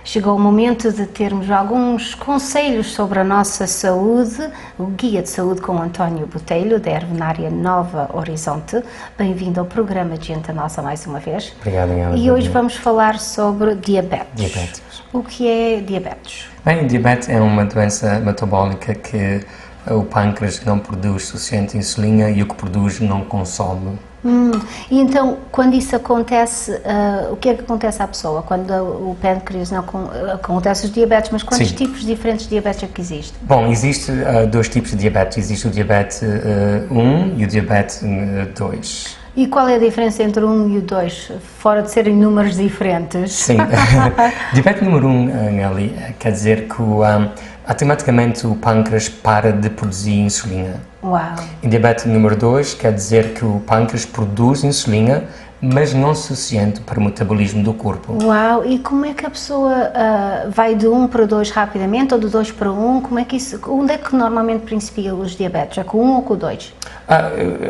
chegou o momento de termos alguns conselhos sobre a nossa saúde, o Guia de Saúde com António Botelho, da Hervenária Nova Horizonte. Bem-vindo ao programa de Gente Nossa mais uma vez. Obrigado, Inês. E hoje vamos falar sobre diabetes. Diabetes. O que é diabetes? Bem, diabetes é uma doença metabólica que o pâncreas não produz suficiente insulina e o que produz não consome. E então, quando isso acontece, o que é que acontece à pessoa? Quando o pâncreas não acontece os diabetes, mas quantos tipos diferentes de diabetes é que existem? Bom, existe dois tipos de diabetes. Existe o diabetes 1 e o diabetes 2. E qual é a diferença entre o 1 e o 2, fora de serem números diferentes? Sim, diabetes número 1, Nelly, quer dizer que automaticamente o pâncreas para de produzir insulina. Uau! E diabetes número 2 quer dizer que o pâncreas produz insulina, mas não suficiente para o metabolismo do corpo. Uau! E como é que a pessoa vai de 1 para 2 rapidamente, ou de 2 para 1? Como é que isso, onde é que normalmente principia os diabetes? É com 1 ou com 2?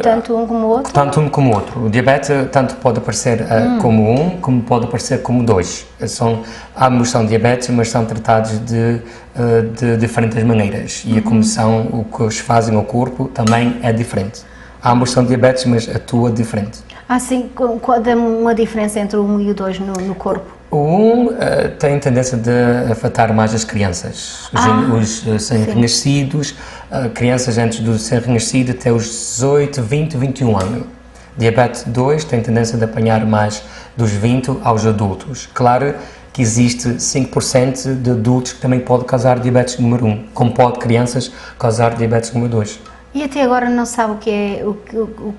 Tanto um como o outro? Tanto um como o outro. O diabetes tanto pode aparecer como 1, como pode aparecer como 2. Ambos são diabetes, mas são tratados de diferentes maneiras. E a comissão, o que eles fazem ao corpo, também é diferente. Ambos são diabetes, mas atua diferente. Sim, qual é uma diferença entre o 1 e o 2 no corpo? O 1 tem tendência de afetar mais as crianças, os recém-nascidos, crianças antes do recém-nascido até os 18, 20, 21 anos. Diabetes 2 tem tendência de apanhar mais dos 20 aos adultos. Claro que existe 5% de adultos que também pode causar diabetes número 1, como pode crianças causar diabetes número 2. E até agora não sabe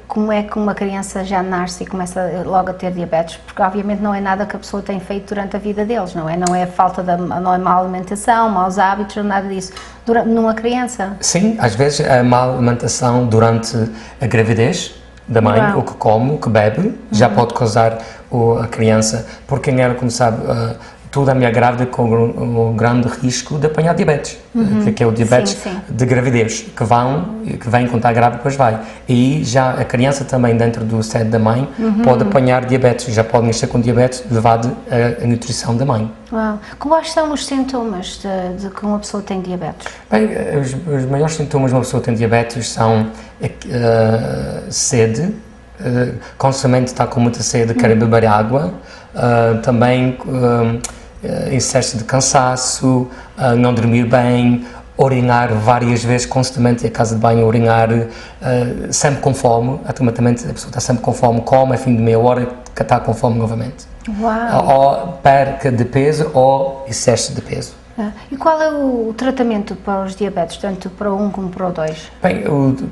como é que uma criança já nasce e começa logo a ter diabetes, porque obviamente não é nada que a pessoa tem feito durante a vida deles, não é? Não é não é má alimentação, maus hábitos, nada disso. Numa criança? Sim, às vezes a má alimentação durante a gravidez da mãe, o que come, o que bebe, já pode causar a criança, porque ela, como sabe, toda a mulher grávida com um grande risco de apanhar diabetes, que é o diabetes de gravidez, que vem quando está grávida, depois vai. E já a criança também dentro do seno da mãe pode apanhar diabetes, já pode nascer com diabetes devido à nutrição da mãe. Uau. Quais são os sintomas de que uma pessoa tem diabetes? Bem, os maiores sintomas de uma pessoa que tem diabetes são sede, constantemente está com muita sede, quer beber água, também excesso de cansaço, não dormir bem, urinar várias vezes, constantemente ir à casa de banho, urinar, sempre com fome, automaticamente a pessoa está sempre com fome, come, a fim de meia hora está com fome novamente. Uau. Ou perca de peso ou excesso de peso. E qual é o tratamento para os diabetes, tanto para o 1 como para o 2? Bem,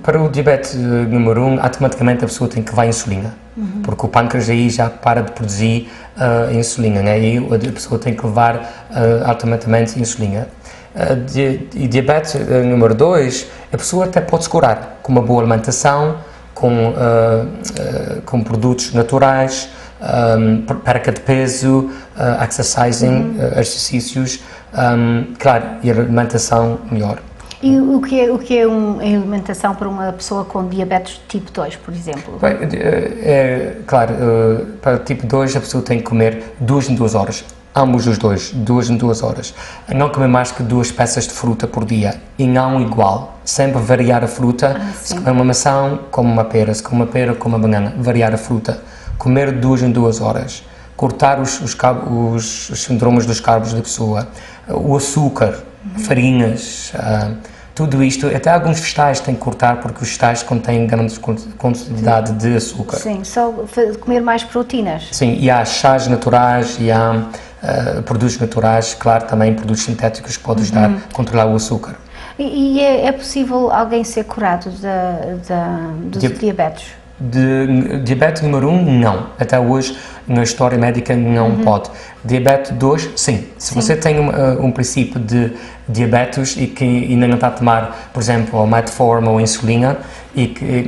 para o diabetes número 1, automaticamente a pessoa tem que levar insulina, porque o pâncreas aí já para de produzir insulina, né? E a pessoa tem que levar automaticamente insulina. E diabetes número 2, a pessoa até pode se curar com uma boa alimentação, com produtos naturais, perca de peso, exercising, exercícios, claro, e a alimentação melhor. E o que é uma alimentação para uma pessoa com diabetes tipo 2, por exemplo? Bem, claro, para tipo 2 a pessoa tem que comer 2 em 2 horas, ambos os dois, 2 em 2 horas. Não comer mais que 2 peças de fruta por dia, e não igual, sempre variar a fruta, se comer uma maçã, como uma pera, se comer uma pera, como uma banana, variar a fruta. Comer 2 em 2 horas, cortar os síndromes dos carbos da pessoa, o açúcar, farinhas, tudo isto, até alguns vegetais tem que cortar porque os vegetais contêm grande quantidade de açúcar. Sim, só comer mais proteínas. Sim, e há chás naturais e há produtos naturais, claro, também produtos sintéticos que podem ajudar a controlar o açúcar. E é possível alguém ser curado dos diabetes? De diabetes número 1, não. Até hoje, na história médica, não pode. Diabetes 2, sim. Se você tem um princípio de diabetes e que ainda não está a tomar, por exemplo, o metformin ou a insulina,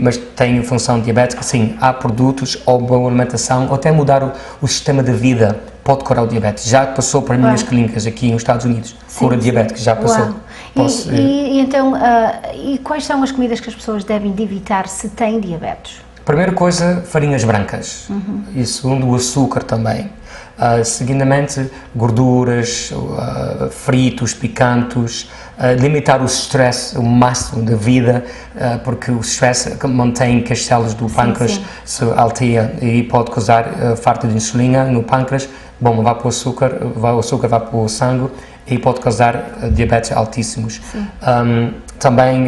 mas tem função diabética, sim, há produtos ou boa alimentação, ou até mudar o sistema de vida, pode curar o diabetes. Já passou para minhas clínicas aqui nos Estados Unidos, cura diabética, já passou. Então, quais são as comidas que as pessoas devem de evitar se têm diabetes? Primeira coisa, farinhas brancas. E segundo, o açúcar também. Seguidamente, gorduras, fritos, picantes, limitar o stress o máximo da vida, porque o stress mantém que as células do pâncreas se alteiam e pode causar falta de insulina no pâncreas. Bom, vai para o açúcar vai para o sangue e pode causar diabetes altíssimos. Também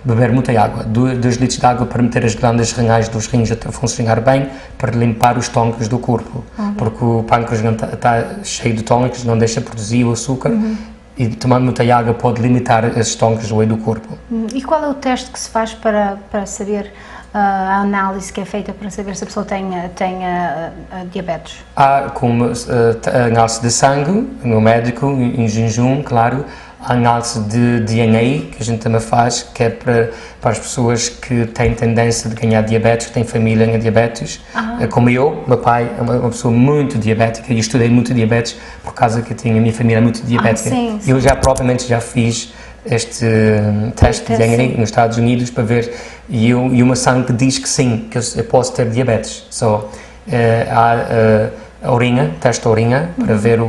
beber muita água, 2 litros de água para meter as glândulas renais dos rins a funcionar bem, para limpar os tónicos do corpo, porque o pâncreas está cheio de tónicos, não deixa produzir o açúcar, e tomar muita água pode limitar esses tónicos do meio do corpo. E qual é o teste que se faz para saber a análise que é feita para saber se a pessoa tem diabetes? Há como análise de sangue no médico, em jejum, claro. A análise de DNA, que a gente também faz, que é para as pessoas que têm tendência de ganhar diabetes, que têm família em diabetes. Como eu, meu pai é uma pessoa muito diabética e estudei muito diabetes por causa que a minha família é muito diabética. Sim. Eu propriamente já fiz este teste de DNA nos Estados Unidos para ver, e o meu sangue diz que sim, que eu posso ter diabetes. Há a urina, teste a urina, para ver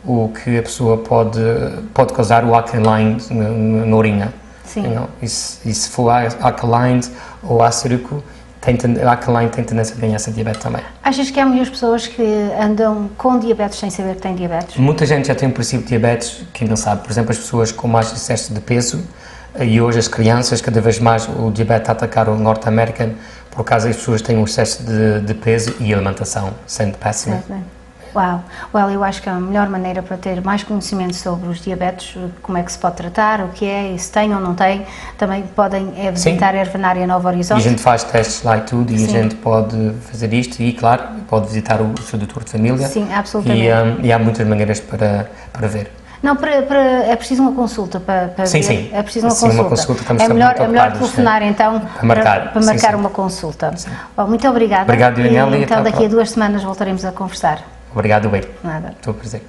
o que a pessoa pode causar o alkaline na urina. E se for alkaline ou ácido, alkaline tem tendência a ganhar essa diabetes também. Achas que há muitas pessoas que andam com diabetes sem saber que têm diabetes? Muita gente já tem um princípio de diabetes que não sabe. Por exemplo, as pessoas com mais excesso de peso, e hoje as crianças, cada vez mais o diabetes está a atacar o norte-americano por causa das pessoas que têm um excesso de peso e alimentação sendo péssima. Uau! Well, eu acho que a melhor maneira para ter mais conhecimento sobre os diabetes, como é que se pode tratar, o que é, e se tem ou não tem, também podem visitar a Ervanária Novo Horizonte. E a gente faz testes lá e tudo, e a gente pode fazer isto, e claro, pode visitar o seu doutor de família. Sim, absolutamente. E há muitas maneiras para ver. Não, é preciso uma consulta para ver. Sim. É preciso uma consulta. É melhor telefonar então para marcar uma consulta. Bom, muito obrigada. Obrigado, Daniela. Então daqui a 2 semanas voltaremos a conversar. Obrigado, Beiro. Nada. Estou a prazer.